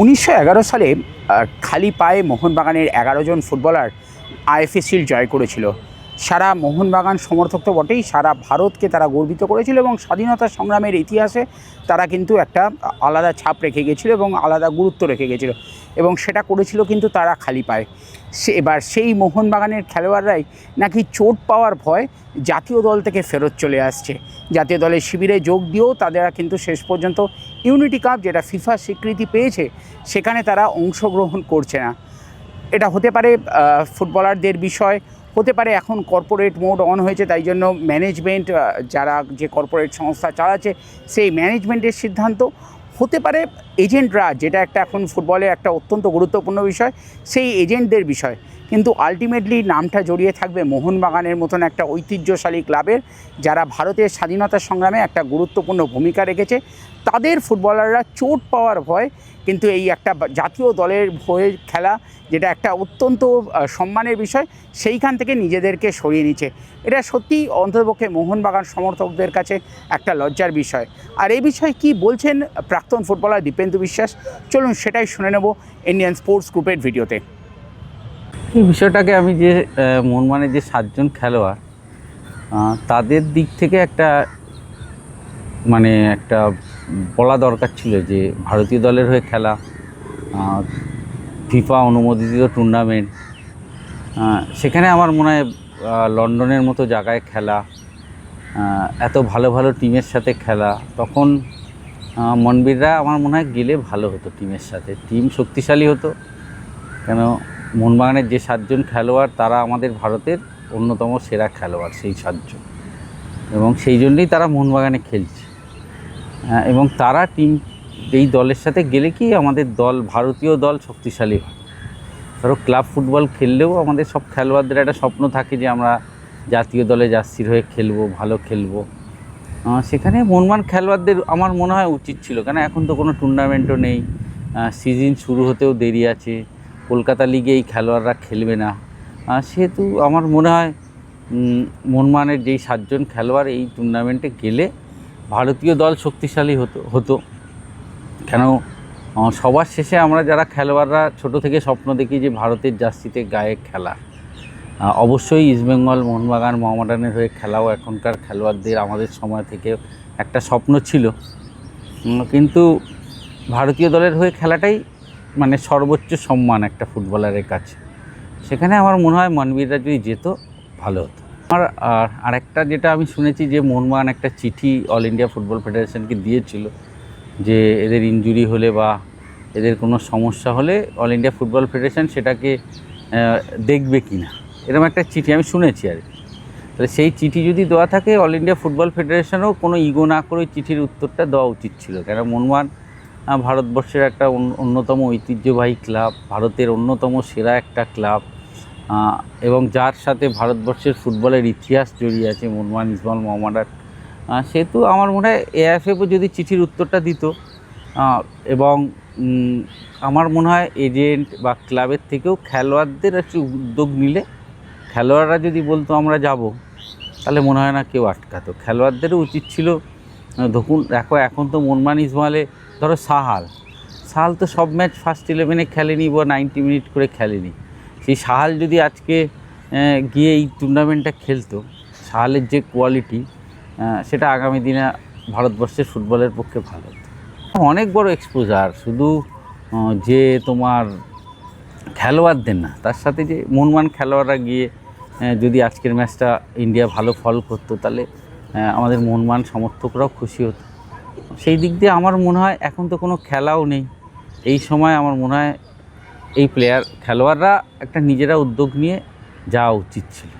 1911 সালে খালি পায়ে মোহনবাগানের 11 জন ফুটবলার আইএফএ শিল্ড জয় করেছিল। সারা মোহনবাগান সমর্থক তো বটেই, সারা ভারতকে তারা গর্বিত করেছিল এবং স্বাধীনতা সংগ্রামের ইতিহাসে তারা কিন্তু একটা আলাদা ছাপ রেখে গেছিলো এবং আলাদা গুরুত্ব রেখে গেছিলো, এবং সেটা করেছিল কিন্তু তারা খালি পায়ে। এবার সেই মোহনবাগানের খেলোয়াড়রাই নাকি চোট পাওয়ার ভয় জাতীয় দল থেকে ফেরত চলে আসছে। জাতীয় দলের শিবিরে যোগ দিয়েও তারা কিন্তু শেষ পর্যন্ত ইউনিটি কাপ, যেটা ফিফা স্বীকৃতি পেয়েছে, সেখানে তারা অংশগ্রহণ করছে না। এটা হতে পারে ফুটবলারদের বিষয়, হতে পারে এখন কর্পোরেট মোড অন হয়েছে, তাই জন্য ম্যানেজমেন্ট, যারা যে কর্পোরেট সংস্থা চালাচ্ছে সেই ম্যানেজমেন্টের সিদ্ধান্ত, হতে পারে এজেন্টরা, যেটা একটা এখন ফুটবলে একটা অত্যন্ত গুরুত্বপূর্ণ বিষয়, সেই এজেন্টদের বিষয়। কিন্তু আলটিমেটলি নামটা জড়িয়ে থাকবে মোহনবাগানের মতন একটা ঐতিহ্যশালী ক্লাবের, যারা ভারতের স্বাধীনতা সংগ্রামে একটা গুরুত্বপূর্ণ ভূমিকা রেখেছে। তাদের ফুটবলাররা চোট পাওয়ার ভয় কিন্তু এই একটা জাতীয় দলের হয়ে খেলা, যেটা একটা অত্যন্ত সম্মানের বিষয়, সেইখান থেকে নিজেদেরকে সরিয়ে নিচ্ছে। এটা সত্যিই অন্ততপক্ষে মোহনবাগান সমর্থকদের কাছে একটা লজ্জার বিষয়। আর এই বিষয়ে কী বলছেন প্রাক্তন ফুটবলার দীপেন্দু বিশ্বাস, চলুন সেটাই শুনে নেব ইন্ডিয়ান স্পোর্টস গ্রুপের ভিডিওতে। এই বিষয়টাকে আমি যে মোহনবাগানের যে 7 জন খেলোয়াড়, তাদের দিক থেকে একটা বলা দরকার ছিল যে ভারতীয় দলের হয়ে খেলা, ফিফা অনুমোদিত টুর্নামেন্ট, সেখানে আমার মনে হয় লন্ডনের মতো জায়গায় খেলা, এত ভালো ভালো টিমের সাথে খেলা, তখন মনবীররা আমার মনে হয় গেলে ভালো হতো। টিমের সাথে টিম শক্তিশালী হতো, কেন মোহনবাগানের যে 7 জন খেলোয়াড় তারা আমাদের ভারতের অন্যতম সেরা খেলোয়াড়, সেই 7 জন, এবং সেই জন্যই তারা মোহনবাগানে খেলছে। এবং তারা এই দলের সাথে গেলে কি আমাদের দল, ভারতীয় দল শক্তিশালী হয়। ধরো ক্লাব ফুটবল খেললেও আমাদের সব খেলোয়াড়দের একটা স্বপ্ন থাকে যে আমরা জাতীয় দলে জার্সির হয়ে খেলবো, ভালো খেলবো। সেখানে মোহনবাগান খেলোয়াড়দের আমার মনে হয় উচিত ছিল, কেন এখন তো কোনো টুর্নামেন্টও নেই, সিজন শুরু হতেও দেরি আছে, কলকাতা লিগে এই খেলোয়াড়রা খেলবে না, সেহেতু আমার মনে হয় মোহনবাগানের যেই 7 জন খেলোয়াড় এই টুর্নামেন্টে গেলে ভারতীয় দল শক্তিশালী হতো। কেন সবার শেষে আমরা যারা খেলোয়াড়রা ছোট থেকে স্বপ্ন দেখি যে ভারতের জার্সিতে গায়ে খেলা, অবশ্যই ইস্টবেঙ্গল, মোহনবাগান, মোহামেডানের হয়ে খেলাও এখনকার খেলোয়াড়দের আমাদের সময় থেকে একটা স্বপ্ন ছিল, কিন্তু ভারতীয় দলের হয়ে খেলাটাই সর্বোচ্চ সম্মান একটা ফুটবলারের কাছে। সেখানে আমার মনে হয় মনবীররা যদি যেত ভালো হতো। আরেকটা যেটা আমি শুনেছি যে মোহনবাগান একটা চিঠি অল ইন্ডিয়া ফুটবল ফেডারেশনকে দিয়েছিল যে এদের ইনজুরি হলে বা এদের কোনো সমস্যা হলে অল ইন্ডিয়া ফুটবল ফেডারেশন সেটাকে দেখবে কি না, এরকম একটা চিঠি আমি শুনেছি আর কি। তাহলে সেই চিঠি যদি দেওয়া থাকে, অল ইন্ডিয়া ফুটবল ফেডারেশনও কোনো ইগো না করে চিঠির উত্তরটা দেওয়া উচিত ছিল, কেন মোহনবাগান ভারতবর্ষের একটা অন্যতম ঐতিহ্যবাহী ক্লাব, ভারতের অন্যতম সেরা একটা ক্লাব, এবং যার সাথে ভারতবর্ষের ফুটবলের ইতিহাস জড়িয়ে আছে মোহনবাগান, ইস্টবেঙ্গল, মোহামেডান। সেহেতু আমার মনে হয় এএফএফও যদি চিঠির উত্তরটা দিত, এবং আমার মনে হয় এজেন্ট বা ক্লাবের থেকেও খেলোয়াড়দের একটু উদ্যোগ নিলে, খেলোয়াড়রা যদি বলতো আমরা যাব, তাহলে মনে হয় না কেউ আটকাতো। খেলোয়াড়দেরও উচিত ছিল, দেখো এখন তো মোহনবাগান ইস্টবেঙ্গলে ধরো সাহাল তো সব ম্যাচ ফার্স্ট 11-এ খেলেনি বা 90 মিনিট করে খেলেনি। সেই সাহাল যদি আজকে গিয়ে এই টুর্নামেন্টটা খেলতো, সাহালের যে কোয়ালিটি, সেটা আগামী দিনে ভারতবর্ষের ফুটবলের পক্ষে ভালো হতো। অনেক বড় এক্সপোজার, শুধু যে তোমার খেলোয়াড়দের না, তার সাথে যে মোহনবাগান খেলোয়াড়রা গিয়ে যদি আজকের ম্যাচটা ইন্ডিয়া ভালো ফল করতো, তাহলে আমাদের মোহনবাগান সমর্থকরাও খুশি হতো। সেই দিক দিয়ে আমার মনে হয় এখন তো কোনো খেলাও নেই, এই সময় আমার মনে হয় এই খেলোয়াড়রা একটা নিজেরা উদ্যোগ নিয়ে যাওয়া উচিত ছিল।